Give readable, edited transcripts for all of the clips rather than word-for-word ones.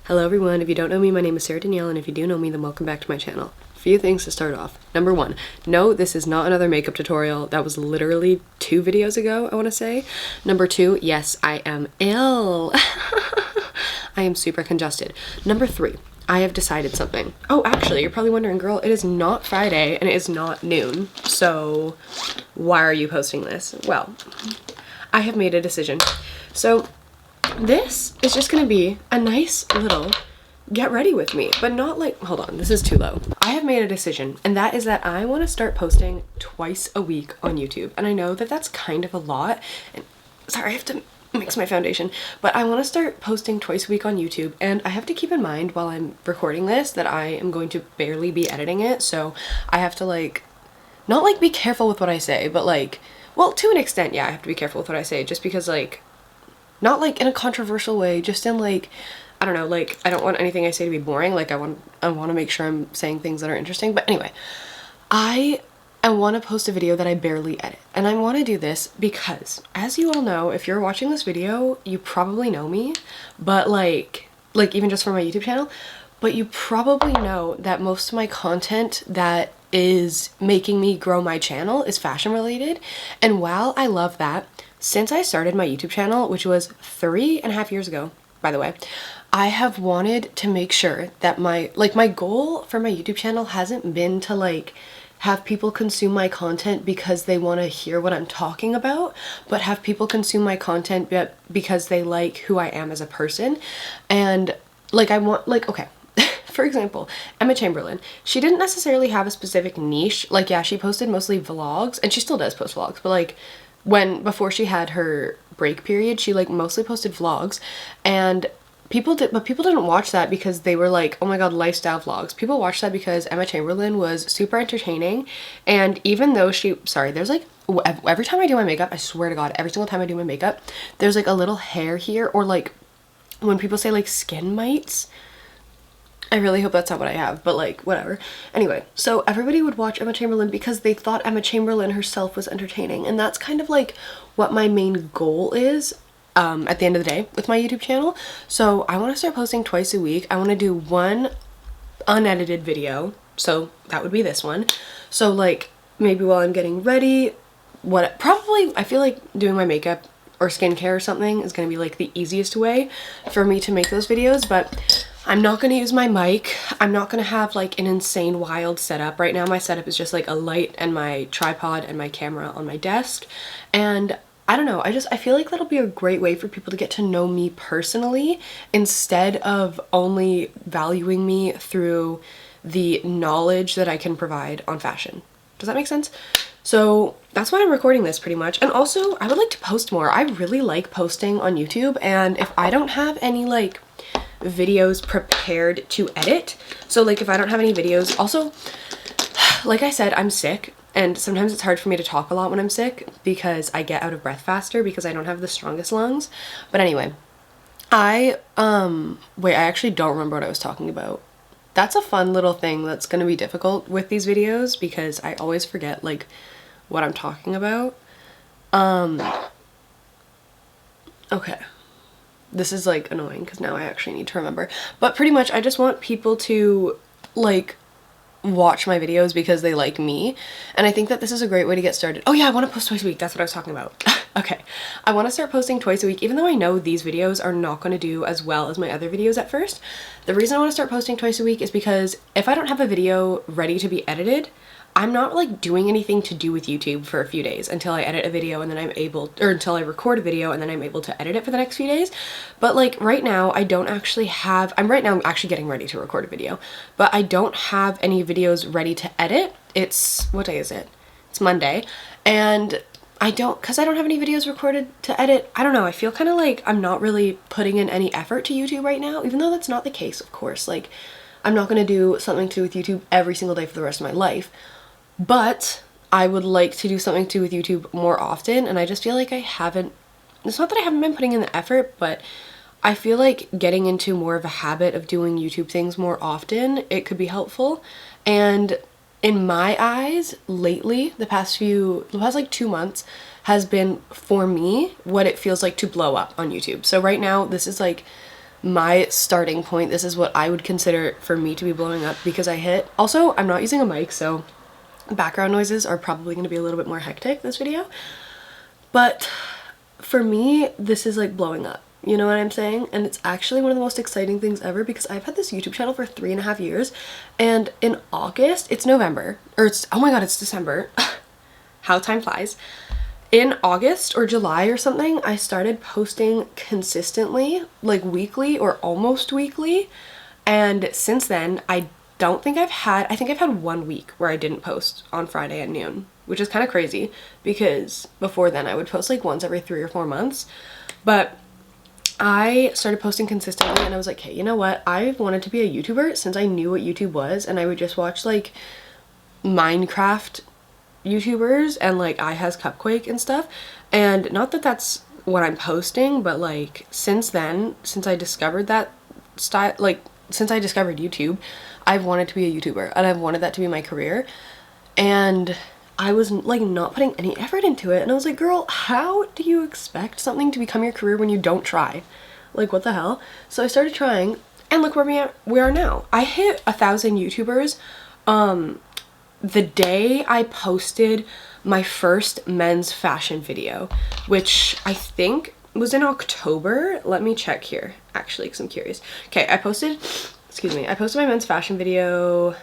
Hello everyone, if you don't know me, my name is Sarah Danielle, and if you do know me, then welcome back to my channel. A few things to start off. Number one, no, this is not another makeup tutorial. That was literally 2 videos ago, I want to say. Number two, yes, I am ill. I am super congested. Number 3, I have decided something. Oh, actually, you're probably wondering, girl, it is not Friday and it is not noon. So why are you posting this? Well, I have made a decision. So this is just gonna be a nice little get ready with me, but not like, hold on, this is too low. I have made a decision, and that is that I want to start posting twice a week on YouTube. And I know that that's kind of a lot, and sorry, I have to mix my foundation, but I want to start posting twice a week on YouTube. And I have to keep in mind while I'm recording this that I am going to barely be editing it, so I have to not like be careful with what I say, but like, well, to an extent, yeah, I have to be careful with what I say, just because like, not like in a controversial way, just in like, I don't know, like I don't want anything I say to be boring. Like I want to make sure I'm saying things that are interesting. But anyway, I want to post a video that I barely edit. And I want to do this because, as you all know, if you're watching this video, you probably know me, but like even just from my YouTube channel, but you probably know that most of my content that is making me grow my channel is fashion related. And while I love that, since I started my YouTube channel, which was 3.5 years ago, by the way, I have wanted to make sure that my goal for my YouTube channel hasn't been to like have people consume my content because they want to hear what I'm talking about, but have people consume my content because they like who I am as a person. And like I want, like, okay, for example, Emma Chamberlain, she didn't necessarily have a specific niche. Like, yeah, she posted mostly vlogs, and she still does post vlogs, but like before she had her break period, she like mostly posted vlogs, and people didn't watch that because they were like, oh my god, lifestyle vlogs. People watched that because Emma Chamberlain was super entertaining. And even though there's like, every time I do my makeup, I swear to god, every single time I do my makeup, there's like a little hair here, or like when people say like skin mites, I really hope that's not what I have, but like, whatever. Anyway, so everybody would watch Emma Chamberlain because they thought Emma Chamberlain herself was entertaining. And that's kind of like what my main goal is at the end of the day with my YouTube channel. So I want to start posting twice a week. I want to do one unedited video. So that would be this one. So like maybe while I'm getting ready, I feel like doing my makeup or skincare or something is going to be like the easiest way for me to make those videos, but I'm not going to use my mic. I'm not going to have like an insane wild setup. Right now my setup is just like a light and my tripod and my camera on my desk. And I don't know, I feel like that'll be a great way for people to get to know me personally instead of only valuing me through the knowledge that I can provide on fashion. Does that make sense? So that's why I'm recording this pretty much. And also I would like to post more. I really like posting on YouTube, and if I don't have any like videos prepared to edit, so like if I don't have any videos, also like I said, I'm sick, and sometimes it's hard for me to talk a lot when I'm sick because I get out of breath faster because I don't have the strongest lungs. But anyway, I actually don't remember what I was talking about. That's a fun little thing that's going to be difficult with these videos because I always forget like what I'm talking about. Okay. This is like annoying because now I actually need to remember. But pretty much I just want people to like watch my videos because they like me, and I think that this is a great way to get started. Oh yeah, I want to post twice a week. That's what I was talking about. Okay, I want to start posting twice a week, even though I know these videos are not going to do as well as my other videos at first. The reason I want to start posting twice a week is because if I don't have a video ready to be edited, I'm not like doing anything to do with YouTube for a few days until I edit a video, and then until I record a video and then I'm able to edit it for the next few days. But like right now I don't actually have, I'm actually getting ready to record a video, but I don't have any videos ready to edit. What day is it? It's Monday. And because I don't have any videos recorded to edit, I don't know, I feel kind of like I'm not really putting in any effort to YouTube right now, even though that's not the case, of course. Like I'm not going to do something to do with YouTube every single day for the rest of my life. But I would like to do something to do with YouTube more often, and I just feel like I haven't, it's not that I haven't been putting in the effort, but I feel like getting into more of a habit of doing YouTube things more often, it could be helpful. And in my eyes, lately, the past like 2 months has been, for me, what it feels like to blow up on YouTube. So right now, this is like my starting point. This is what I would consider for me to be blowing up, because I hit, also I'm not using a mic, so background noises are probably going to be a little bit more hectic this video, but for me this is like blowing up, you know what I'm saying? And it's actually one of the most exciting things ever, because I've had this YouTube channel for 3.5 years, and in August, it's November, or it's, oh my god, it's December. How time flies. In August or July or something, I started posting consistently, like weekly or almost weekly. And since then, I think I've had 1 week where I didn't post on Friday at noon, which is kind of crazy, because before then I would post like once every 3 or 4 months. But I started posting consistently, and I was like, hey, you know what? I've wanted to be a YouTuber since I knew what YouTube was, and I would just watch like Minecraft YouTubers and like I Has Cupquake and stuff, and not that that's what I'm posting, but like since then, since I discovered that style, like since I discovered YouTube, I've wanted to be a YouTuber, and I've wanted that to be my career, and I was like not putting any effort into it, and I was like, girl, how do you expect something to become your career when you don't try? Like, what the hell? So I started trying, and look where we are now. I hit 1,000 YouTubers the day I posted my first men's fashion video, which I think was in October. Let me check here, actually, because I'm curious. Okay, I posted my men's fashion video.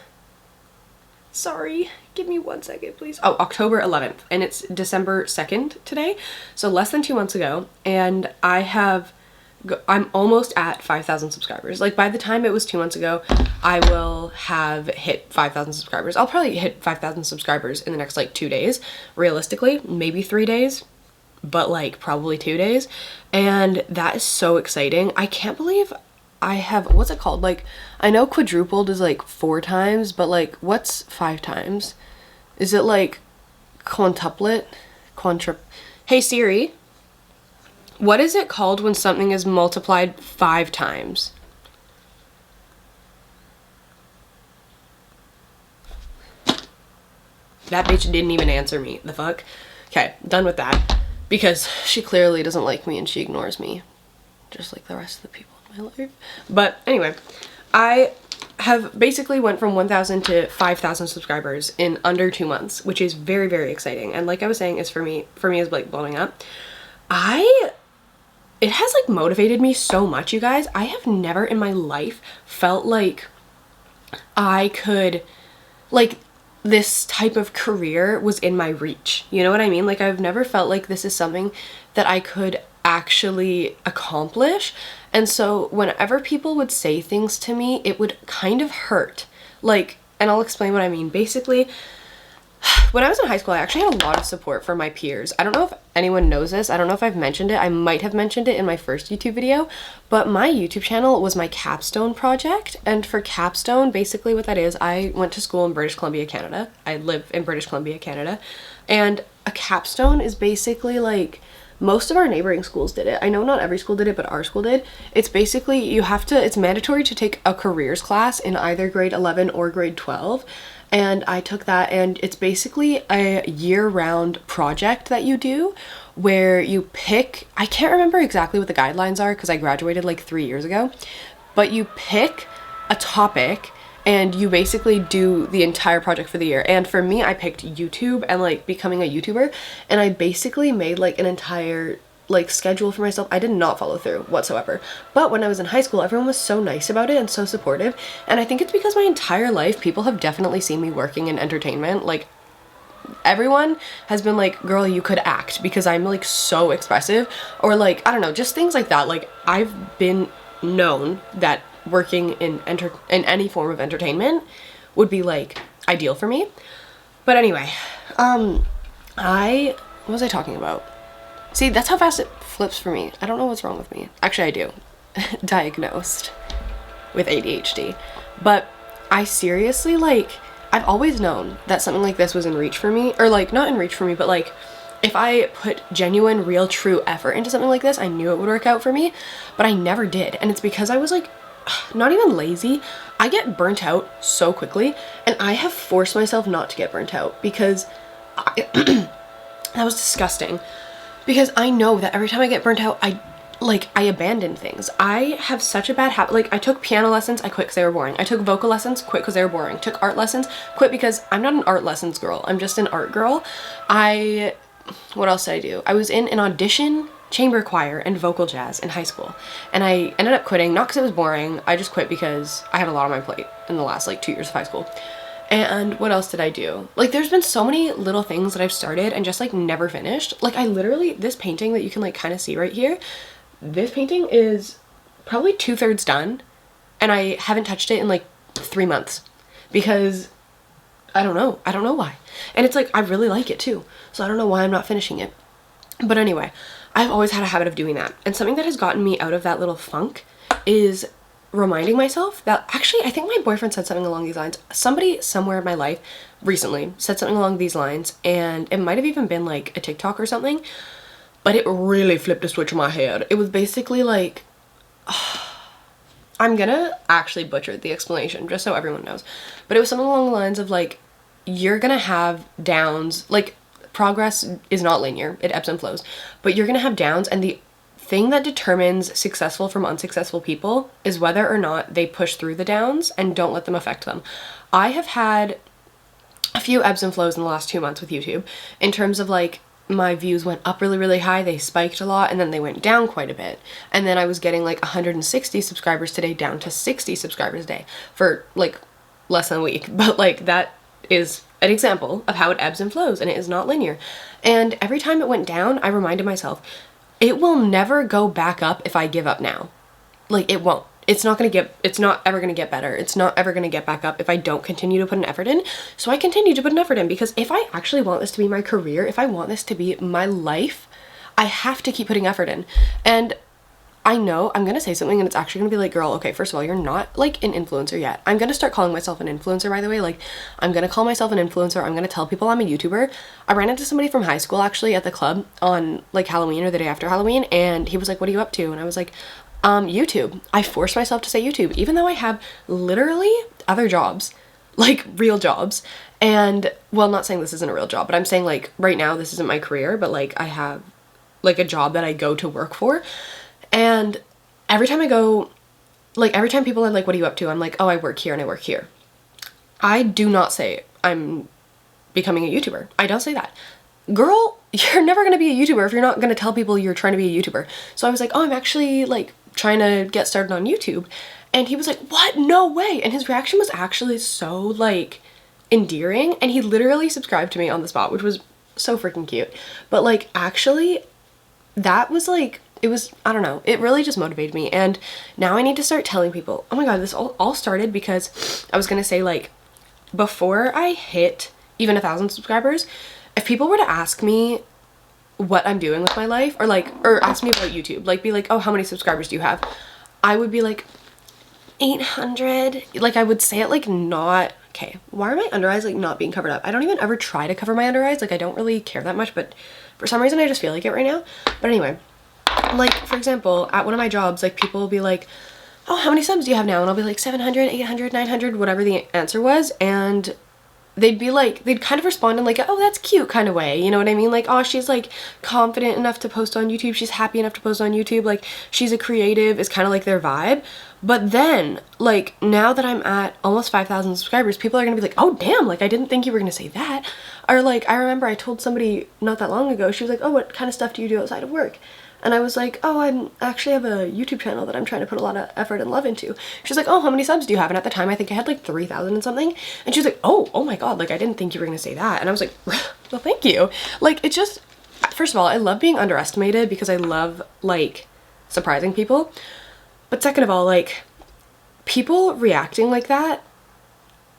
Sorry, give me 1 second, please. Oh, October 11th, and it's December 2nd today, so less than 2 months ago, and I'm almost at 5,000 subscribers. Like, by the time it was 2 months ago, I will have hit 5,000 subscribers. I'll probably hit 5,000 subscribers in the next like 2 days, realistically, maybe 3 days, but like probably 2 days. And that is so exciting. I can't believe I have, what's it called? Like, I know quadrupled is like 4 times, but like, what's 5 times? Is it like quintuplet? Hey Siri, what is it called when something is multiplied 5 times? That bitch didn't even answer me. The fuck? Okay, done with that. Because she clearly doesn't like me and she ignores me. Just like the rest of the people in my life. But anyway, I have basically went from 1,000 to 5,000 subscribers in under 2 months, which is very, very exciting. And like I was saying, is for me is like blowing up. It has like motivated me so much, you guys. I have never in my life felt like I could, like, this type of career was in my reach. You know what I mean? Like, I've never felt like this is something that I could actually accomplish. And so whenever people would say things to me, it would kind of hurt. Like, and I'll explain what I mean. Basically, when I was in high school, I actually had a lot of support from my peers. I don't know if anyone knows this. I don't know if I've mentioned it. I might have mentioned it in my first YouTube video, but my YouTube channel was my capstone project. And for capstone, basically what that is, I went to school in British Columbia, Canada. I live in British Columbia, Canada. And a capstone is basically like, most of our neighboring schools did it. I know not every school did it, but our school did. It's basically, it's mandatory to take a careers class in either grade 11 or grade 12. And I took that, and it's basically a year-round project that you do where you pick, I can't remember exactly what the guidelines are because I graduated like 3 years ago, but you pick a topic and you basically do the entire project for the year. And for me, I picked YouTube and like becoming a YouTuber, and I basically made like an entire like schedule for myself. I did not follow through whatsoever. But when I was in high school, everyone was so nice about it and so supportive. And I think it's because my entire life, people have definitely seen me working in entertainment. Like, everyone has been like, girl, you could act, because I'm like so expressive, or like, I don't know, just things like that. Like, I've been known that working in any form of entertainment would be like ideal for me. But anyway, what was I talking about? See, that's how fast it flips for me. I don't know what's wrong with me. Actually, I do. Diagnosed with ADHD. But I seriously, like, I've always known that something like this was in reach for me. Or, like, not in reach for me, but, like, if I put genuine, real, true effort into something like this, I knew it would work out for me. But I never did. And it's because I was, like, not even lazy. I get burnt out so quickly. And I have forced myself not to get burnt out, because that was disgusting. Because I know that every time I get burnt out, I like I abandoned things. I have such a bad habit. Like I took piano lessons, I quit because they were boring. I took vocal lessons, quit because they were boring. Took art lessons, quit because I'm not an art lessons girl. I'm just an art girl. What else did I do? I was in an audition, chamber choir, and vocal jazz in high school. And I ended up quitting, not because it was boring. I just quit because I had a lot on my plate in the last like 2 years of high school. And what else did I do? Like there's been so many little things that I've started and just like never finished. Like I literally, this painting that you can like kind of see right here, this painting is probably 2/3 done and I haven't touched it in like 3 months because I don't know why. And it's like, I really like it too. So I don't know why I'm not finishing it. But anyway, I've always had a habit of doing that. And something that has gotten me out of that little funk is reminding myself that, actually, I think my boyfriend said something along these lines. Somebody somewhere in my life recently said something along these lines, and it might have even been like a TikTok or something, but it really flipped a switch in my head. It was basically like, I'm gonna actually butcher the explanation just so everyone knows, but it was something along the lines of like, you're gonna have downs, like progress is not linear, it ebbs and flows, but you're gonna have downs, and the thing that determines successful from unsuccessful people is whether or not they push through the downs and don't let them affect them. I have had a few ebbs and flows in the last 2 months with YouTube in terms of like, my views went up really, really high, they spiked a lot, and then they went down quite a bit. And then I was getting like 160 subscribers today down to 60 subscribers a day for like less than a week. But like that is an example of how it ebbs and flows, and it is not linear. And every time it went down, I reminded myself, it will never go back up if I give up now. Like it won't. It's not ever gonna get better. It's not ever gonna get back up if I don't continue to put an effort in. So I continue to put an effort in, because if I actually want this to be my career, if I want this to be my life, I have to keep putting effort in. And I know I'm gonna say something and it's actually gonna be like, girl, okay, first of all, you're not like an influencer yet. I'm gonna start calling myself an influencer, by the way. Like, I'm gonna call myself an influencer. I'm gonna tell people I'm a YouTuber. I ran into somebody from high school actually at the club on like Halloween or the day after Halloween, and he was like, what are you up to? And I was like, YouTube. I forced myself to say YouTube, even though I have literally other jobs, like real jobs. And well, I'm not saying this isn't a real job, but I'm saying like right now this isn't my career, but like I have like a job that I go to work for. And every time I go, like every time people are like, what are you up to? I'm like, oh, I work here and I work here. I do not say I'm becoming a YouTuber. I don't say that. Girl, you're never going to be a YouTuber if you're not going to tell people you're trying to be a YouTuber. So I was like, oh, I'm actually like trying to get started on YouTube. And he was like, what? No way. And his reaction was actually so like endearing. And he literally subscribed to me on the spot, which was so freaking cute. But like, actually, that was like, it was, I don't know, it really just motivated me. And now I need to start telling people, oh my God, this all started because I was going to say like, before I hit even 1,000 subscribers, if people were to ask me what I'm doing with my life, or ask me about YouTube, like be like, oh, how many subscribers do you have? I would be like 800. Like I would say it like not, okay, why are my under eyes like not being covered up? I don't even ever try to cover my under eyes. Like I don't really care that much, but for some reason I just feel like it right now. But anyway, like for example, at one of my jobs, like people will be like, oh, how many subs do you have now? And I'll be like 700, 800, 900, whatever the answer was. And they'd be like, they'd kind of respond in like, oh, that's cute kind of way. You know what I mean? Like, oh, she's like confident enough to post on YouTube. She's happy enough to post on YouTube. Like, she's a creative is kind of like their vibe. But then, like, now that I'm at almost 5,000 subscribers, people are going to be like, oh, damn, like, I didn't think you were going to say that. Or like, I remember I told somebody not that long ago, she was like, oh, what kind of stuff do you do outside of work? And I was like, oh, I actually have a YouTube channel that I'm trying to put a lot of effort and love into. She's like, oh, how many subs do you have? And at the time, I think I had like 3,000 and something. And she was like, oh my God, like I didn't think you were gonna say that. And I was like, well, thank you. Like, it just, first of all, I love being underestimated because I love like surprising people. But second of all, like people reacting like that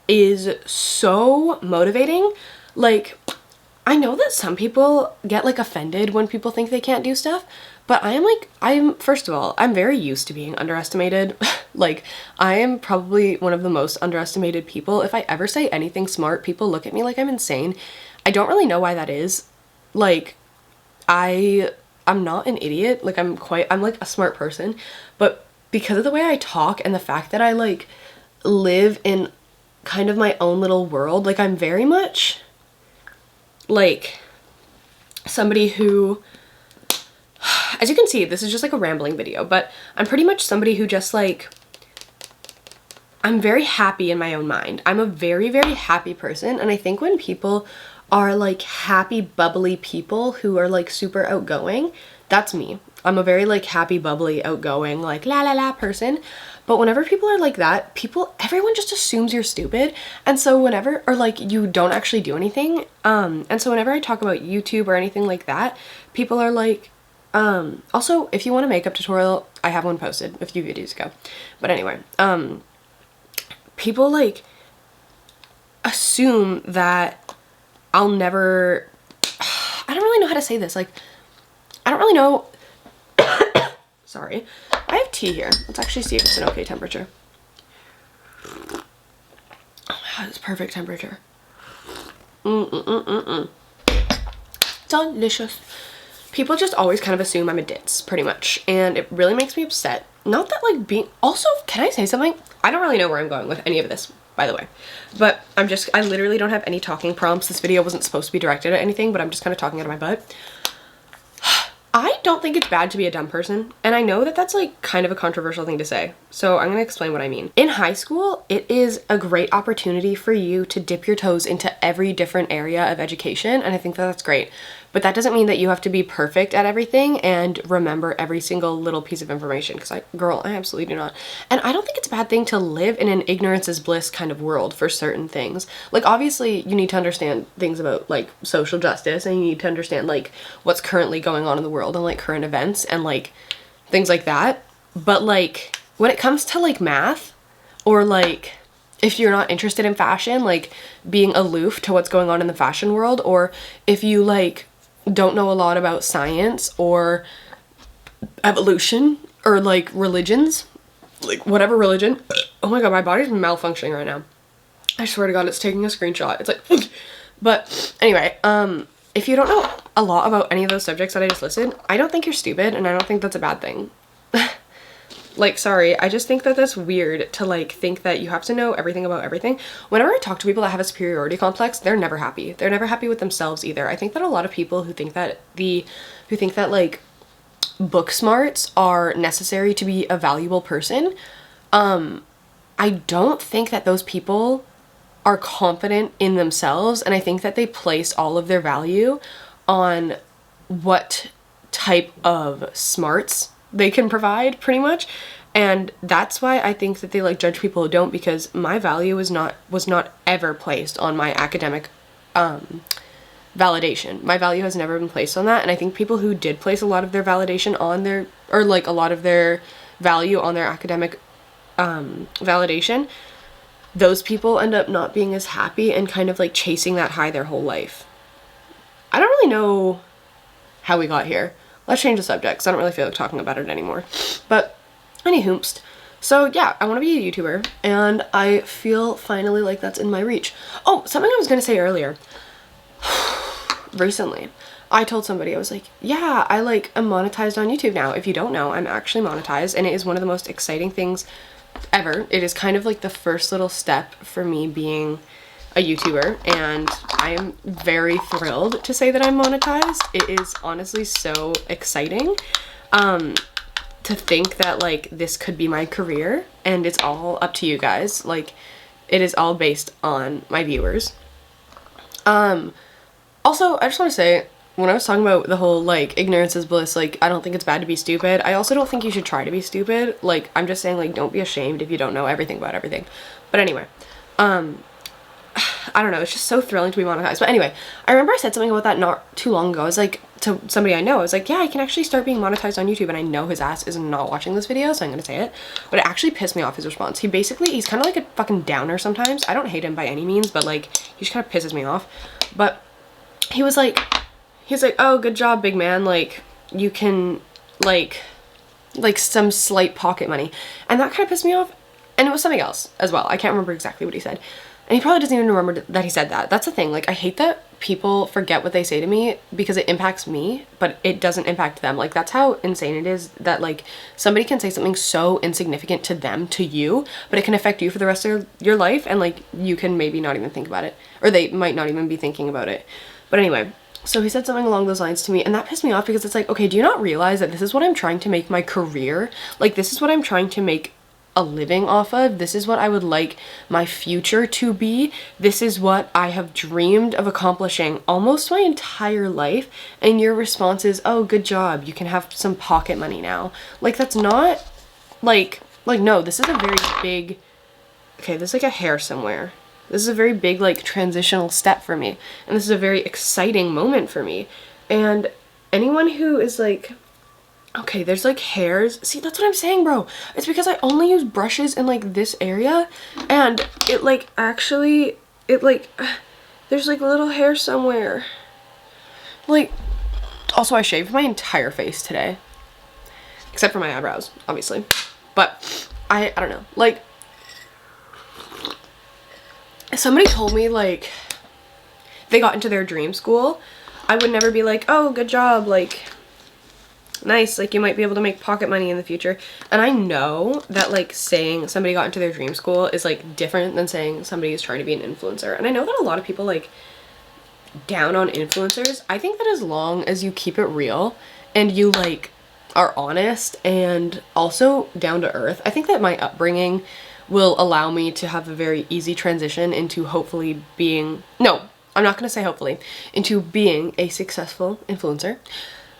is so motivating. Like, I know that some people get like offended when people think they can't do stuff, but first of all, I'm very used to being underestimated. Like, I am probably one of the most underestimated people. If I ever say anything smart, people look at me like I'm insane. I don't really know why that is. Like, I'm not an idiot. Like, I'm like a smart person, but because of the way I talk and the fact that I like live in kind of my own little world, like I'm very much like somebody who, as you can see, this is just like a rambling video, but I'm pretty much somebody who just like, I'm very happy in my own mind. I'm a very, very happy person. And I think when people are like happy, bubbly people who are like super outgoing, that's me. I'm a very like happy, bubbly, outgoing, like la la la person. But whenever people are like that, everyone just assumes you're stupid. And so whenever, or like you don't actually do anything. And so whenever I talk about YouTube or anything like that, people are like, also, if you want a makeup tutorial, I have one posted a few videos ago. But anyway, people like assume that I'll never, I don't really know how to say this. Like, I don't really know. Sorry. I have tea here. Let's actually see if it's an okay temperature. Oh my god, it's perfect temperature. Delicious. People just always kind of assume I'm a ditz, pretty much. And it really makes me upset. Not that like being, also, can I say something? I don't really know where I'm going with any of this, by the way. But I literally don't have any talking prompts. This video wasn't supposed to be directed at anything, but I'm just kind of talking out of my butt. I don't think it's bad to be a dumb person, and I know that that's like kind of a controversial thing to say, so I'm gonna explain what I mean. In high school, it is a great opportunity for you to dip your toes into every different area of education, and I think that that's great. But that doesn't mean that you have to be perfect at everything and remember every single little piece of information, because I absolutely do not. And I don't think it's a bad thing to live in an ignorance is bliss kind of world for certain things. Like, obviously, you need to understand things about, like, social justice, and you need to understand, like, what's currently going on in the world and, like, current events and, like, things like that. But, like, when it comes to, like, math or, like, if you're not interested in fashion, like, being aloof to what's going on in the fashion world, or if you, like, don't know a lot about science or evolution or like religions, like whatever religion. Oh my god, my body's malfunctioning right now. I swear to god, it's taking a screenshot. It's like, but anyway, if you don't know a lot about any of those subjects that I just listed, I don't think you're stupid, and I don't think that's a bad thing. Like, sorry, I just think that that's weird to like think that you have to know everything about everything. Whenever I talk to people that have a superiority complex, they're never happy. They're never happy with themselves either. I think that a lot of people who think that like book smarts are necessary to be a valuable person, I don't think that those people are confident in themselves, and I think that they place all of their value on what type of smarts they can provide, pretty much. And that's why I think that they like judge people who don't, because my value was not ever placed on my academic validation. My value has never been placed on that, and I think people who did place a lot of their validation on their, or like a lot of their value on their academic validation, those people end up not being as happy and kind of like chasing that high their whole life. I don't really know how we got here. Let's change the subject, because I don't really feel like talking about it anymore. But, anywhoomst. So, yeah, I want to be a YouTuber, and I feel finally like that's in my reach. Oh, something I was going to say earlier. Recently, I told somebody, I was like, yeah, I like am monetized on YouTube now. If you don't know, I'm actually monetized, and it is one of the most exciting things ever. It is kind of like the first little step for me being a YouTuber, and I am very thrilled to say that I'm monetized. It is honestly so exciting to think that like this could be my career, and it's all up to you guys. Like, it is all based on my viewers. Also, I just want to say, when I was talking about the whole like ignorance is bliss, like I don't think it's bad to be stupid. I also don't think you should try to be stupid. Like, I'm just saying, like, don't be ashamed if you don't know everything about everything. But anyway, I don't know, it's just so thrilling to be monetized. But anyway, I remember I said something about that not too long ago. I was like, to somebody I know, I was like, yeah, I can actually start being monetized on YouTube, and I know his ass is not watching this video, so I'm gonna say it. But it actually pissed me off, his response. He's kind of like a fucking downer sometimes. I don't hate him by any means, but like, he just kind of pisses me off. But he was like, oh, good job, big man, like, you can, like some slight pocket money. And that kind of pissed me off, and it was something else as well. I can't remember exactly what he said. And he probably doesn't even remember that he said that. That's the thing. Like, I hate that people forget what they say to me because it impacts me, but it doesn't impact them. Like, that's how insane it is that, like, somebody can say something so insignificant to them, to you, but it can affect you for the rest of your life, and, like, you can maybe not even think about it. Or they might not even be thinking about it. But anyway, So he said something along those lines to me, and that pissed me off because it's like, okay, do you not realize that this is what I'm trying to make my career? Like, this is what I'm trying to make a living off of. This is what I would like my future to be. This is what I have dreamed of accomplishing almost my entire life. And your response is, oh, good job. You can have some pocket money now. Like, that's not like, no, this is a very big, okay, there's like a hair somewhere. This is a very big, like, transitional step for me. And this is a very exciting moment for me. And anyone who is like, okay, there's like hairs. See, that's what I'm saying, bro. It's because I only use brushes in like this area. And it like actually, it like, there's like little hair somewhere. Like, also I shaved my entire face today. Except for my eyebrows, obviously. But I don't know. Like, somebody told me like they got into their dream school, I would never be like, oh, good job, like, nice, like, you might be able to make pocket money in the future. And I know that like saying somebody got into their dream school is like different than saying somebody is trying to be an influencer. And I know that a lot of people like down on influencers. I think that as long as you keep it real and you like are honest and also down to earth, I think that my upbringing will allow me to have a very easy transition into hopefully being, no, I'm not going to say hopefully, into being a successful influencer.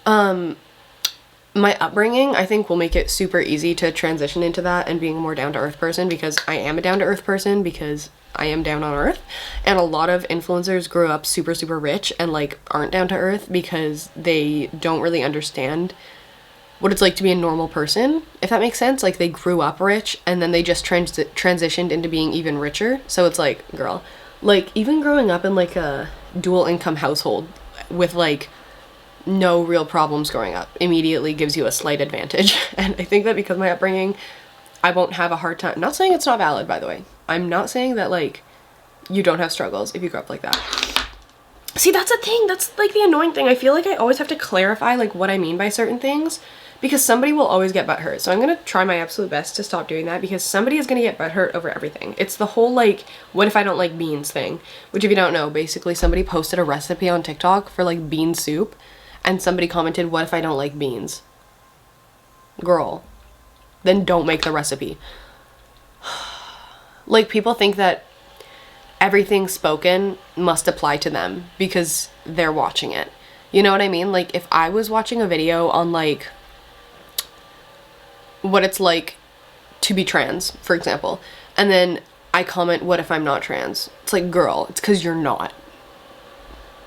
My upbringing, I think, will make it super easy to transition into that and being a more down-to-earth person, because I am a down-to-earth person because I am down on earth. And a lot of influencers grew up super, super rich and like aren't down to earth because they don't really understand what it's like to be a normal person, if that makes sense. Like, they grew up rich and then they just transitioned into being even richer. So it's like, girl, like, even growing up in like a dual income household with like no real problems growing up immediately gives you a slight advantage. And I think that because my upbringing, I won't have a hard time. I'm not saying it's not valid, by the way. I'm not saying that like you don't have struggles if you grew up like that. See, that's a thing. That's like the annoying thing. I feel like I always have to clarify like what I mean by certain things, because somebody will always get butthurt. So I'm going to try my absolute best to stop doing that, because somebody is going to get butthurt over everything. It's the whole like, what if I don't like beans thing, which, if you don't know, basically somebody posted a recipe on TikTok for like bean soup and somebody commented, what if I don't like beans? Girl, then don't make the recipe. Like, people think that everything spoken must apply to them because they're watching it. You know what I mean? Like, if I was watching a video on like what it's like to be trans, for example, and then I comment, what if I'm not trans? It's like, girl, it's because you're not.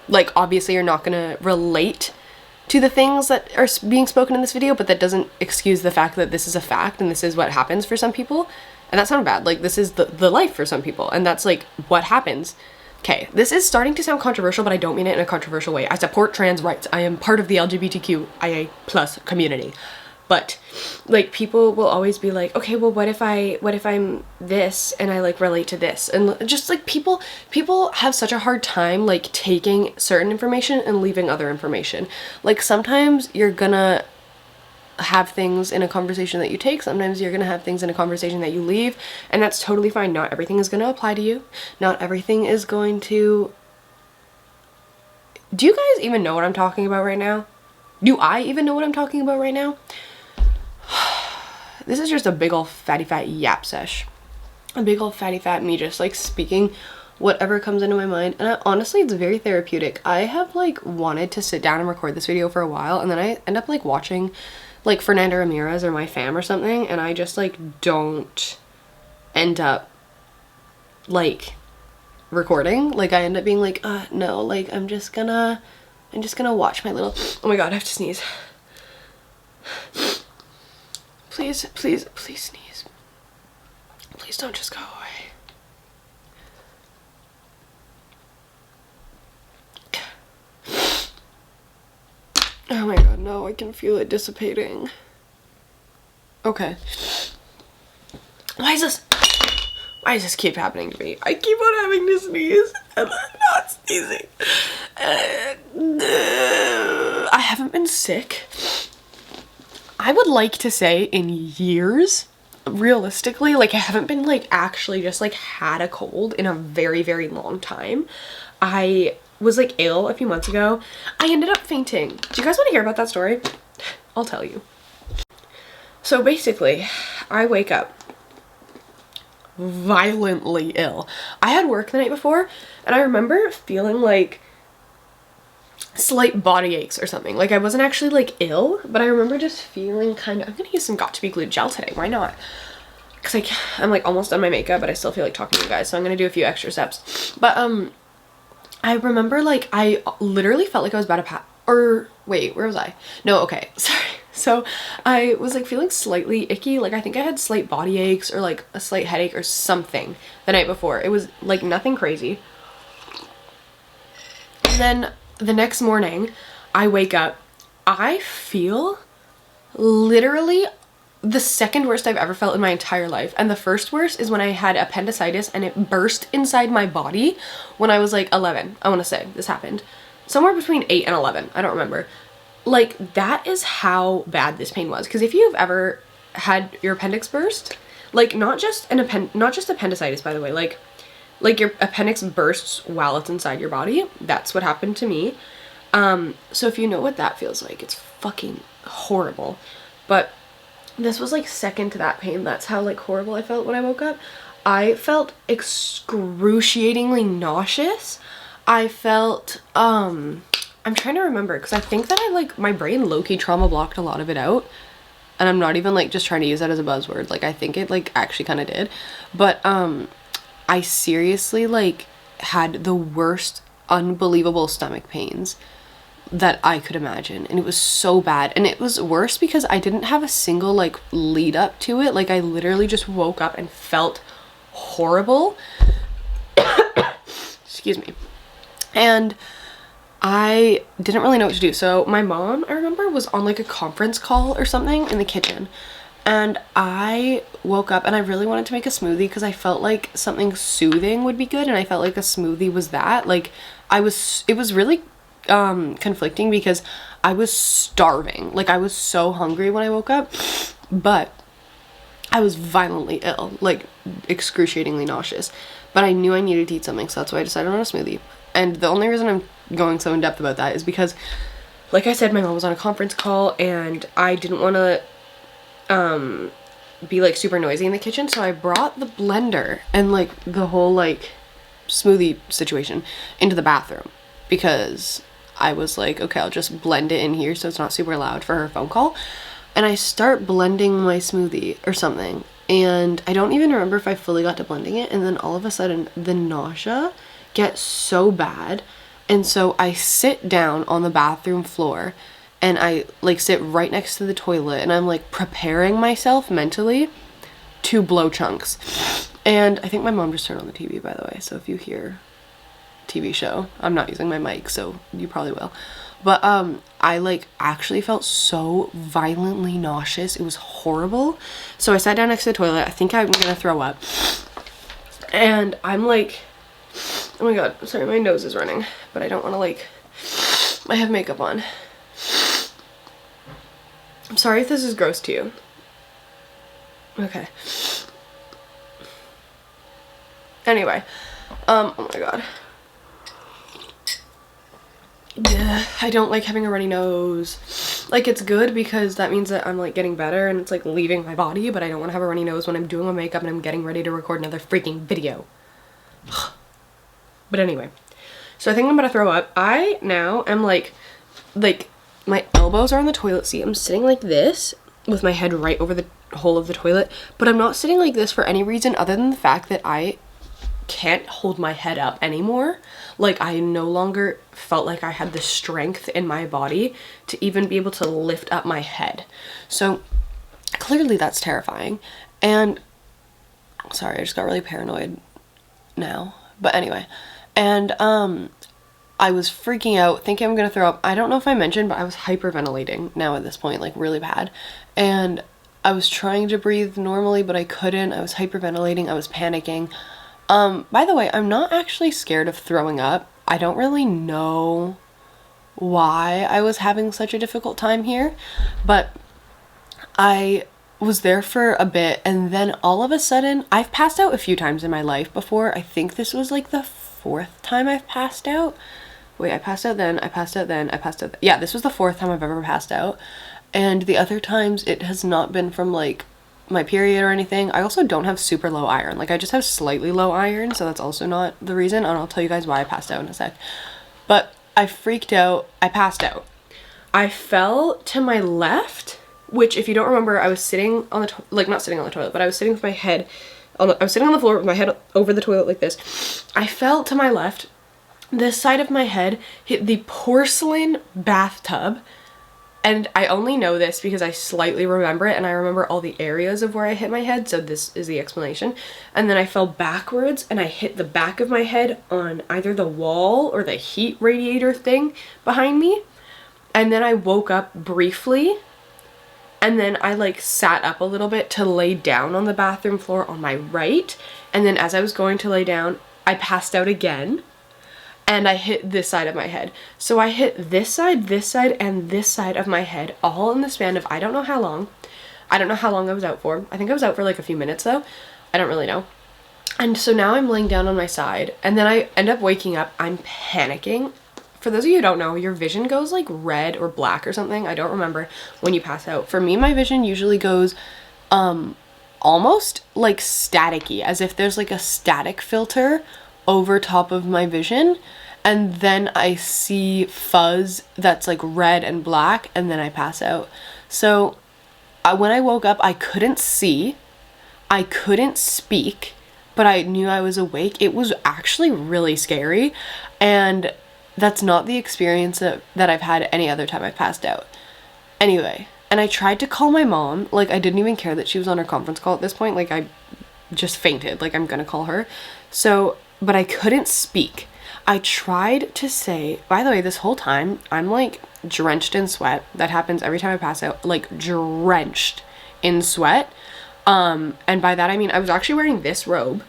Like, obviously you're not gonna relate to the things that are being spoken in this video, but that doesn't excuse the fact that this is a fact and this is what happens for some people. And that's not bad. Like, this is the life for some people, and that's like what happens. Okay, this is starting to sound controversial, but I don't mean it in a controversial way. I support trans rights. I am part of the LGBTQIA+ community. But like, people will always be like, okay, well, what if I'm this and I like relate to this? And just like, people have such a hard time like taking certain information and leaving other information. Like, sometimes you're gonna have things in a conversation that you take, sometimes you're gonna have things in a conversation that you leave, and that's totally fine. Not everything is gonna apply to you. Not everything is going to... Do you guys even know what I'm talking about right now? Do I even know what I'm talking about right now? This is just a big ol' fatty fat yap sesh. A big ol' fatty fat me just like speaking whatever comes into my mind. And honestly, it's very therapeutic. I have like wanted to sit down and record this video for a while, and then I end up like watching like Fernanda Ramirez or My Fam or something, and I just like don't end up like recording. Like, I end up being like, no, like I'm just gonna watch my little... Oh my god, I have to sneeze. Please, please, please sneeze. Please don't just go away. Oh my god, no, I can feel it dissipating. Okay. Why does this keep happening to me? I keep on having to sneeze and I'm not sneezing. I haven't been sick, I would like to say, in years. Realistically, like, I haven't been like actually just like had a cold in a very, very long time. I was like ill a few months ago. I ended up fainting. Do you guys want to hear about that story? I'll tell you. So basically, I wake up violently ill. I had work the night before, and I remember feeling like slight body aches or something. Like I wasn't actually like ill, but I remember just feeling kind of, I'm gonna use some Got To Be Glued gel today, why not? Because like I'm like almost done my makeup, but I still feel like talking to you guys, so I'm gonna do a few extra steps. But I remember like I literally felt like I was about to or wait, where was I? No, okay, sorry. So I was like feeling slightly icky, like I think I had slight body aches or like a slight headache or something the night before. It was like nothing crazy. And then the next morning I wake up, I feel literally the second worst I've ever felt in my entire life. And the first worst is when I had appendicitis and it burst inside my body when I was like 11. I want to say this happened somewhere between 8 and 11. I don't remember. Like that is how bad this pain was. Because if you've ever had your appendix burst, like not just appendicitis, by the way, like your appendix bursts while it's inside your body. That's what happened to me. So if you know what that feels like, it's fucking horrible. But this was like second to that pain. That's how like horrible I felt when I woke up. I felt excruciatingly nauseous. I felt, I'm trying to remember because I think that I like, my brain low-key trauma blocked a lot of it out. And I'm not even like just trying to use that as a buzzword. Like I think it like actually kind of did. But I seriously like had the worst unbelievable stomach pains that I could imagine, and it was so bad. And it was worse because I didn't have a single like lead up to it. Like I literally just woke up and felt horrible. Excuse me. And I didn't really know what to do. So my mom, I remember, was on like a conference call or something in the kitchen, and I woke up and I really wanted to make a smoothie because I felt like something soothing would be good, and I felt like a smoothie was that. Like it was really conflicting because I was starving. Like I was so hungry when I woke up, but I was violently ill, like excruciatingly nauseous. But I knew I needed to eat something, so that's why I decided on a smoothie. And the only reason I'm going so in depth about that is because, like I said, my mom was on a conference call and I didn't want to be like super noisy in the kitchen, so I brought the blender and like the whole like smoothie situation into the bathroom because I was like, okay, I'll just blend it in here so it's not super loud for her phone call. And I start blending my smoothie or something, and I don't even remember if I fully got to blending it, and then all of a sudden the nausea gets so bad, and so I sit down on the bathroom floor and I like sit right next to the toilet, and I'm like preparing myself mentally to blow chunks. And I think my mom just turned on the TV, by the way, so if you hear TV show, I'm not using my mic, so you probably will. But I like actually felt so violently nauseous. It was horrible. So I sat down next to the toilet. I think I'm gonna throw up, and I'm like, oh my god, sorry, my nose is running, but I don't want to like, I have makeup on. I'm sorry if this is gross to you. Okay. Anyway, oh my god. Yeah, I don't like having a runny nose. Like, it's good because that means that I'm like getting better and it's like leaving my body, but I don't want to have a runny nose when I'm doing my makeup and I'm getting ready to record another freaking video. But anyway, so I think I'm gonna throw up. I now am like my elbows are on the toilet seat. I'm sitting like this with my head right over the hole of the toilet, but I'm not sitting like this for any reason other than the fact that I can't hold my head up anymore. Like, I no longer felt like I had the strength in my body to even be able to lift up my head. So clearly that's terrifying. And sorry, I just got really paranoid now. But anyway, and I was freaking out, thinking I'm gonna throw up. I don't know if I mentioned, but I was hyperventilating now at this point, like really bad. And I was trying to breathe normally, but I couldn't. I was hyperventilating. I was panicking. By the way, I'm not actually scared of throwing up. I don't really know why I was having such a difficult time here, but I was there for a bit, and then all of a sudden, I've passed out a few times in my life before. I think this was like the 4th time I've passed out. Wait, I passed out then, I passed out then, I passed out. Yeah, this was the 4th time I've ever passed out. And the other times it has not been from like my period or anything. I also don't have super low iron. Like I just have slightly low iron, so that's also not the reason. And I'll tell you guys why I passed out in a sec. But I freaked out. I passed out. I fell to my left, which if you don't remember, I was sitting on the like not sitting on the toilet, but I was sitting with my head I was sitting on the floor with my head over the toilet like this. I fell to my left. This side of my head hit the porcelain bathtub. And I only know this because I slightly remember it, and I remember all the areas of where I hit my head, so this is the explanation. And then I fell backwards and I hit the back of my head on either the wall or the heat radiator thing behind me. And then I woke up briefly, and then I like sat up a little bit to lay down on the bathroom floor on my right. And then as I was going to lay down, I passed out again. And I hit this side of my head. So I hit this side, and this side of my head all in the span of I don't know how long. I don't know how long I was out for. I think I was out for like a few minutes though. I don't really know. And so now I'm laying down on my side, and then I end up waking up. I'm panicking. For those of you who don't know, your vision goes like red or black or something. I don't remember when you pass out. For me, my vision usually goes almost like staticky, as if there's like a static filter over top of my vision, and then I see fuzz that's like red and black, and then I pass out. So when I woke up, I couldn't see, I couldn't speak, but I knew I was awake. It was actually really scary, and that's not the experience that I've had any other time I've passed out. Anyway, and I tried to call my mom. Like I didn't even care that she was on her conference call at this point. Like I just fainted. Like I'm gonna call her. So but I couldn't speak. I tried to say, by the way, this whole time, I'm like drenched in sweat. That happens every time I pass out, like drenched in sweat. And by that, I mean, I was actually wearing this robe,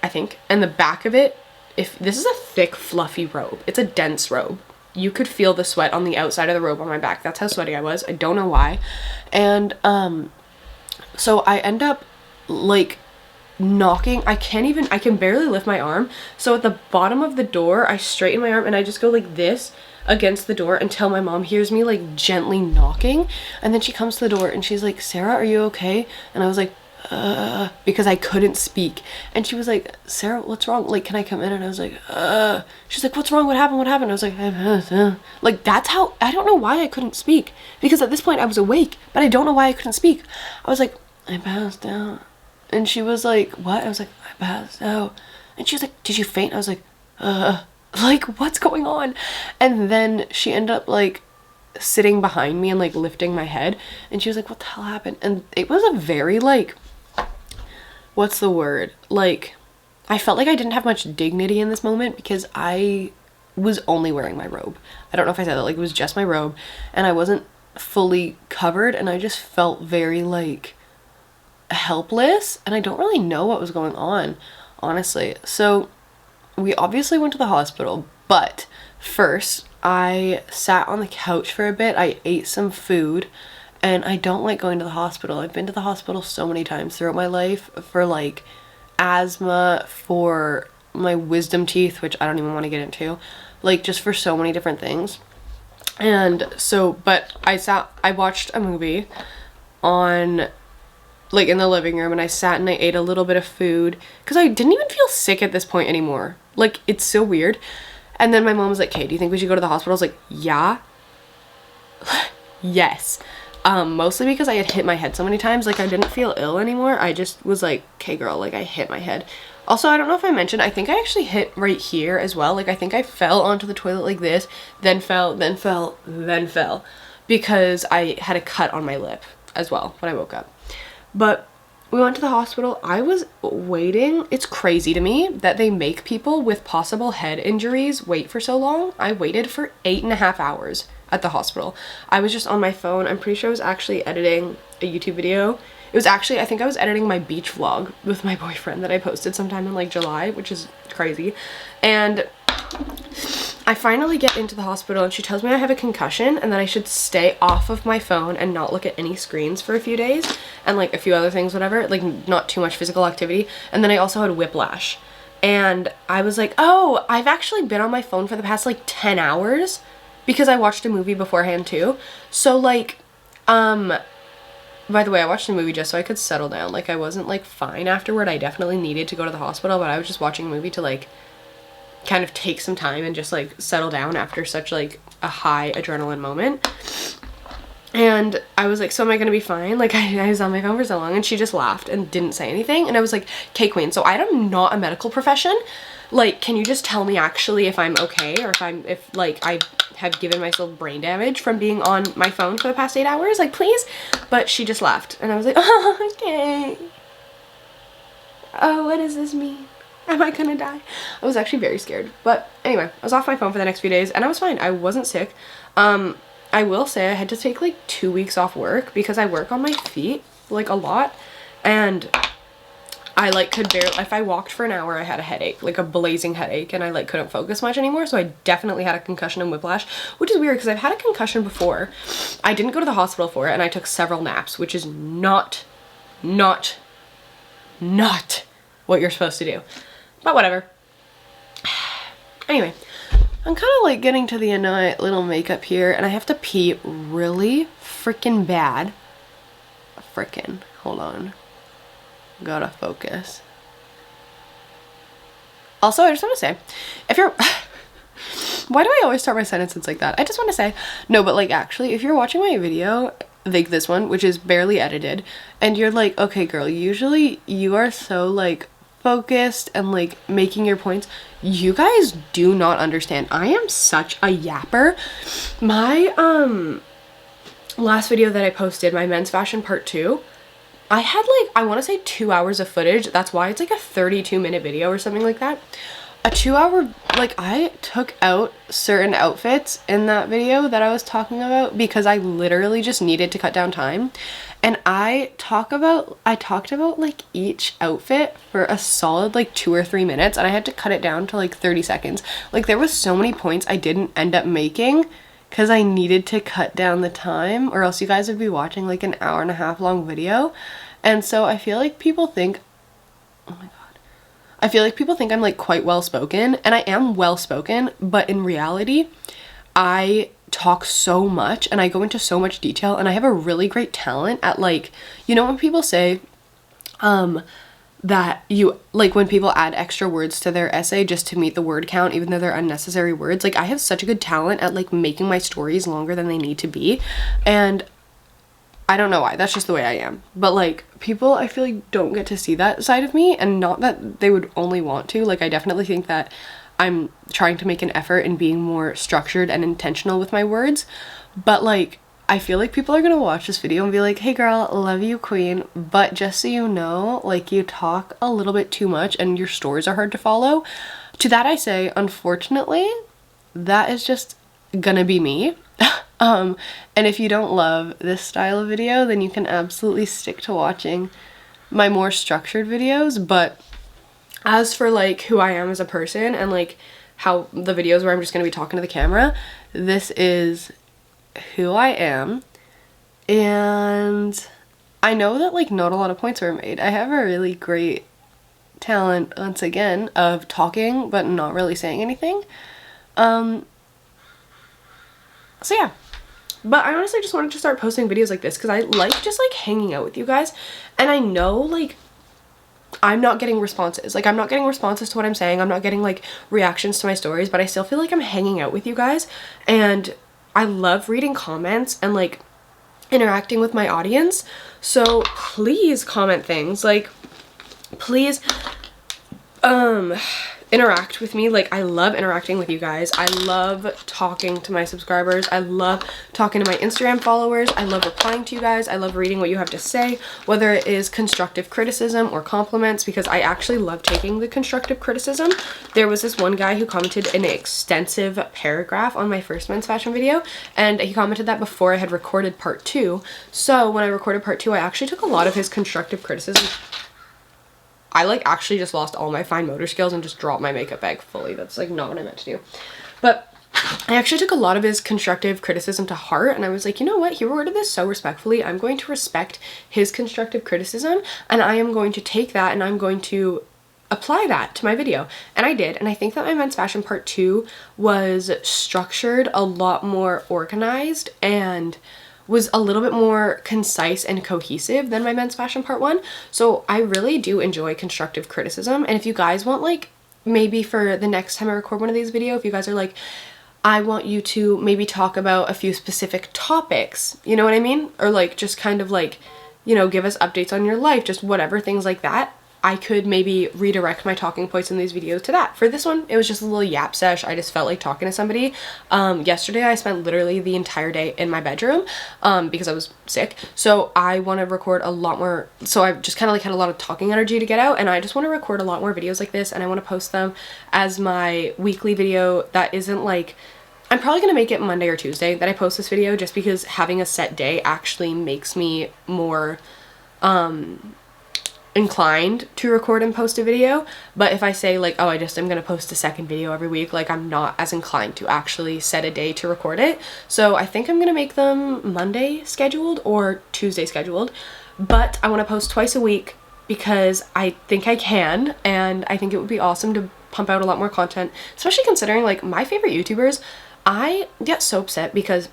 I think. And the back of it, if this is a thick, fluffy robe, it's a dense robe. You could feel the sweat on the outside of the robe on my back. That's how sweaty I was. I don't know why. And so I end up like knocking. I can barely lift my arm. So at the bottom of the door, I straighten my arm and I just go like this against the door until my mom hears me like gently knocking. And then she comes to the door and she's like, Sarah, are you okay? And I was like, because I couldn't speak. And she was like, Sarah, what's wrong? Like, can I come in? And I was like, she's like, what's wrong? What happened? What happened? I was like, like, that's how, I don't know why I couldn't speak, because at this point I was awake, but I don't know why I couldn't speak. I was like, I passed out. And she was like, what? I was like, I passed out. And she was like, did you faint? I was like, like, what's going on? And then she ended up like sitting behind me and like lifting my head. And she was like, what the hell happened? And it was a very like, what's the word? Like, I felt like I didn't have much dignity in this moment because I was only wearing my robe. I don't know if I said that, like it was just my robe and I wasn't fully covered, and I just felt very like helpless, and I don't really know what was going on, honestly. So we obviously went to the hospital, but first I sat on the couch for a bit. I ate some food, and I don't like going to the hospital. I've been to the hospital so many times throughout my life for like asthma, for my wisdom teeth, which I don't even want to get into, like just for so many different things. And so, but I watched a movie on like in the living room, and I sat and I ate a little bit of food because I didn't even feel sick at this point anymore. Like, it's so weird. And then my mom was like, okay, do you think we should go to the hospital? I was like, yeah. Yes. Mostly because I had hit my head so many times. Like, I didn't feel ill anymore. I just was like, okay girl, like I hit my head. Also, I don't know if I mentioned, I think I actually hit right here as well. Like, I think I fell onto the toilet like this, then fell, then fell, then fell, because I had a cut on my lip as well when I woke up. But we went to the hospital. I was waiting. It's crazy to me that they make people with possible head injuries wait for so long. I waited for 8.5 hours at the hospital. I was just on my phone. I'm pretty sure I was actually editing a YouTube video. It was actually, I think I was editing my beach vlog with my boyfriend that I posted sometime in like July, which is crazy. And I finally get into the hospital and she tells me I have a concussion and that I should stay off of my phone and not look at any screens for a few days, and like a few other things, whatever, like not too much physical activity. And then I also had whiplash. and I was like, oh, I've actually been on my phone for the past like 10 hours because I watched a movie beforehand too. So like, by the way, I watched the movie just so I could settle down. Like, I wasn't like fine afterward. I definitely needed to go to the hospital, but I was just watching a movie to like kind of take some time and just like settle down after such like a high adrenaline moment. And I was like, so am I gonna be fine? Like, I was on my phone for so long, and she just laughed and didn't say anything. And I was like, okay, queen, so I'm not a medical profession. Like, can you just tell me actually if I'm okay, or if like I have given myself brain damage from being on my phone for the past 8 hours? Like, please? But she just laughed, and I was like, oh, okay. Oh, what does this mean? Am I gonna die? I was actually very scared. But anyway, I was off my phone for the next few days, and I was fine. I wasn't sick. I will say I had to take like 2 weeks off work because I work on my feet like a lot, and I like could barely, if I walked for an hour, I had a headache, like a blazing headache, and I like couldn't focus much anymore. So I definitely had a concussion and whiplash, which is weird because I've had a concussion before. I didn't go to the hospital for it, and I took several naps, which is not what you're supposed to do. But whatever. Anyway, I'm kind of like getting to the end of my little makeup here, and I have to pee really freaking bad. Hold on. Gotta focus. Also, I just want to say, if you're... Why do I always start my sentences like that? I just want to say, no, but like actually, if you're watching my video, like this one, which is barely edited, and you're like, okay girl, usually you are so like focused and like making your points, you guys do not understand. I am such a yapper. My last video that I posted, my men's fashion part 2, I had like, I want to say 2 hours of footage. That's why it's like a 32-minute video or something like that. A 2 hour, like I took out certain outfits in that video that I was talking about because I literally just needed to cut down time. And I talked about like each outfit for a solid like 2 or 3 minutes, and I had to cut it down to like 30 seconds. Like there was so many points I didn't end up making because I needed to cut down the time, or else you guys would be watching like an hour-and-a-half long video. And so I feel like people think, oh my god, I feel like people think I'm like quite well spoken, and I am well spoken, but in reality I talk so much and I go into so much detail, and I have a really great talent at like, you know when people say that you like when people add extra words to their essay just to meet the word count even though they're unnecessary words, like I have such a good talent at like making my stories longer than they need to be, and I don't know why, that's just the way I am. But like people I feel like don't get to see that side of me, and not that they would only want to. Like I definitely think that I'm trying to make an effort in being more structured and intentional with my words, but like I feel like people are gonna watch this video and be like, hey girl, love you queen, but just so you know, like you talk a little bit too much and your stories are hard to follow. To that I say, unfortunately, that is just gonna be me. And if you don't love this style of video, then you can absolutely stick to watching my more structured videos. But as for like who I am as a person and like how the videos where I'm just going to be talking to the camera, this is who I am. And I know that like not a lot of points were made. I have a really great talent, once again, of talking but not really saying anything. So yeah. But I honestly just wanted to start posting videos like this because I like just like hanging out with you guys, and I know like I'm not getting responses. Like I'm not getting responses to what I'm saying. I'm not getting like reactions to my stories, but I still feel like I'm hanging out with you guys, and I love reading comments and like interacting with my audience. So please comment things, like please interact with me. Like I love interacting with you guys. I love talking to my subscribers. I love talking to my Instagram followers. I love replying to you guys. I love reading what you have to say, whether it is constructive criticism or compliments, because I actually love taking the constructive criticism. There was this one guy who commented an extensive paragraph on my first men's fashion video, and he commented that before I had recorded part 2. So when I recorded part 2, I actually took a lot of his constructive criticism. I like actually just lost all my fine motor skills and just dropped my makeup bag fully. That's like not what I meant to do. But I actually took a lot of his constructive criticism to heart, and I was like, you know what? He worded this so respectfully. I'm going to respect his constructive criticism, and I am going to take that and I'm going to apply that to my video. And I did, and I think that my men's fashion part 2 was structured a lot more organized and was a little bit more concise and cohesive than my men's fashion part 1. So I really do enjoy constructive criticism. And if you guys want, like, maybe for the next time I record one of these videos, if you guys are like, I want you to maybe talk about a few specific topics, you know what I mean? Or like just kind of like, you know, give us updates on your life, just whatever, things like that. I could maybe redirect my talking points in these videos to that. For this one, it was just a little yap sesh. I just felt like talking to somebody. Yesterday, I spent literally the entire day in my bedroom because I was sick. So I want to record a lot more. So I just kind of like had a lot of talking energy to get out, and I just want to record a lot more videos like this, and I want to post them as my weekly video that isn't like, I'm probably going to make it Monday or Tuesday that I post this video, just because having a set day actually makes me more inclined to record and post a video. But if I say like, oh, I'm gonna post a second video every week, like I'm not as inclined to actually set a day to record it. So I think I'm gonna make them Monday scheduled or Tuesday scheduled, but I want to post twice a week because I think I can, and I think it would be awesome to pump out a lot more content, especially considering like my favorite YouTubers. I get so upset because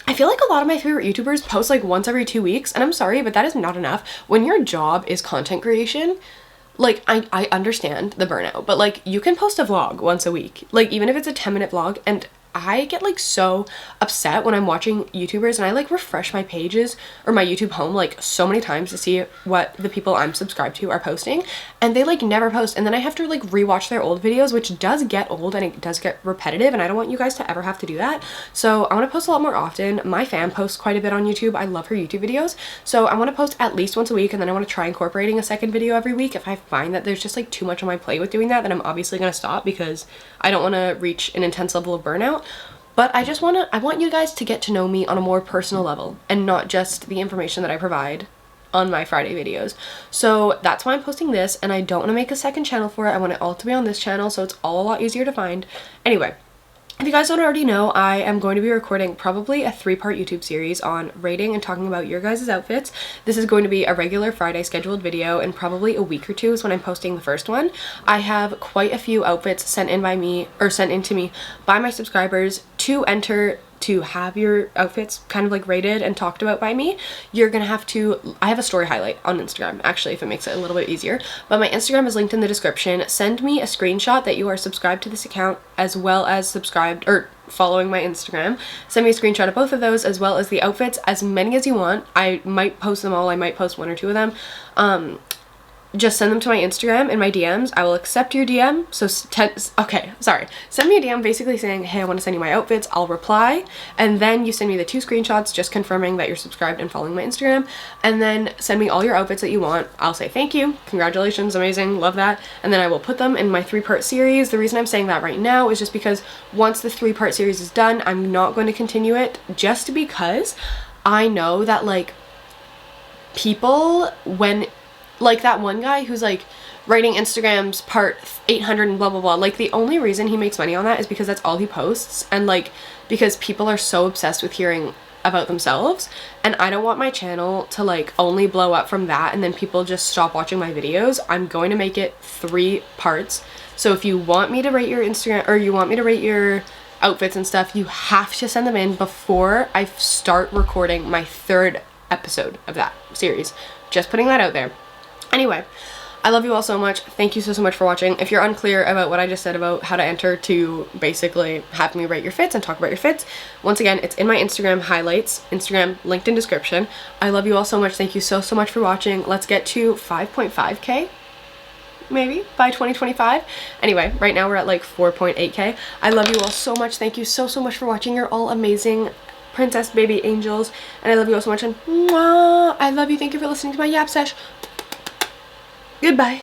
I feel like a lot of my favorite YouTubers post like once every 2 weeks, and I'm sorry, but that is not enough. When your job is content creation, like I understand the burnout, but like you can post a vlog once a week, like even if it's a 10-minute vlog. And I get like so upset when I'm watching YouTubers and I like refresh my pages or my YouTube home like so many times to see what the people I'm subscribed to are posting, and they like never post, and then I have to like rewatch their old videos, which does get old and it does get repetitive, and I don't want you guys to ever have to do that. So I want to post a lot more often. My fan posts quite a bit on YouTube. I love her YouTube videos, so I want to post at least once a week, and then I want to try incorporating a second video every week. If I find that there's just like too much on my plate with doing that, then I'm obviously going to stop because I don't want to reach an intense level of burnout. But I want you guys to get to know me on a more personal level and not just the information that I provide on my Friday videos. So that's why I'm posting this, and I don't want to make a second channel for it. I want it all to be on this channel, so it's all a lot easier to find. Anyway, if you guys don't already know, I am going to be recording probably a 3-part YouTube series on rating and talking about your guys' outfits. This is going to be a regular Friday scheduled video, and probably a week or two is when I'm posting the first one. I have quite a few outfits sent in to me by my subscribers to enter to have your outfits kind of like rated and talked about by me. You're gonna have to, I have a story highlight on Instagram actually, if it makes it a little bit easier, but my Instagram is linked in the description. Send me a screenshot that you are subscribed to this account as well as subscribed or following my Instagram. Send me a screenshot of both of those as well as the outfits, as many as you want. I might post them all, I might post 1 or 2 of them. Just send them to my Instagram in my DMs. I will accept your DM. So send me a DM basically saying, hey, I want to send you my outfits. I'll reply, and then you send me the 2 screenshots just confirming that you're subscribed and following my Instagram, and then send me all your outfits that you want. I'll say thank you, congratulations, amazing, love that, and then I will put them in my 3-part series. The reason I'm saying that right now is just because once the 3-part series is done, I'm not going to continue it, just because I know that like people, when like that one guy who's like writing Instagram's part 800 and blah blah blah, like the only reason he makes money on that is because that's all he posts, and like because people are so obsessed with hearing about themselves, and I don't want my channel to like only blow up from that and then people just stop watching my videos. I'm going to make it 3 parts. So if you want me to rate your Instagram, or you want me to rate your outfits and stuff, you have to send them in before I start recording my 3rd episode of that series. Just putting that out there. Anyway, I love you all so much. Thank you so much for watching. If you're unclear about what I just said about how to enter to basically have me rate your fits and talk about your fits, once again, it's in my Instagram highlights, Instagram linked in description. I love you all so much. Thank you so much for watching. Let's get to 5.5k maybe by 2025. Anyway, right now we're at like 4.8k. I love you all so much. Thank you so much for watching. You're all amazing princess baby angels, and I love you all so much, and mwah, I love you. Thank you for listening to my yap sesh. Goodbye.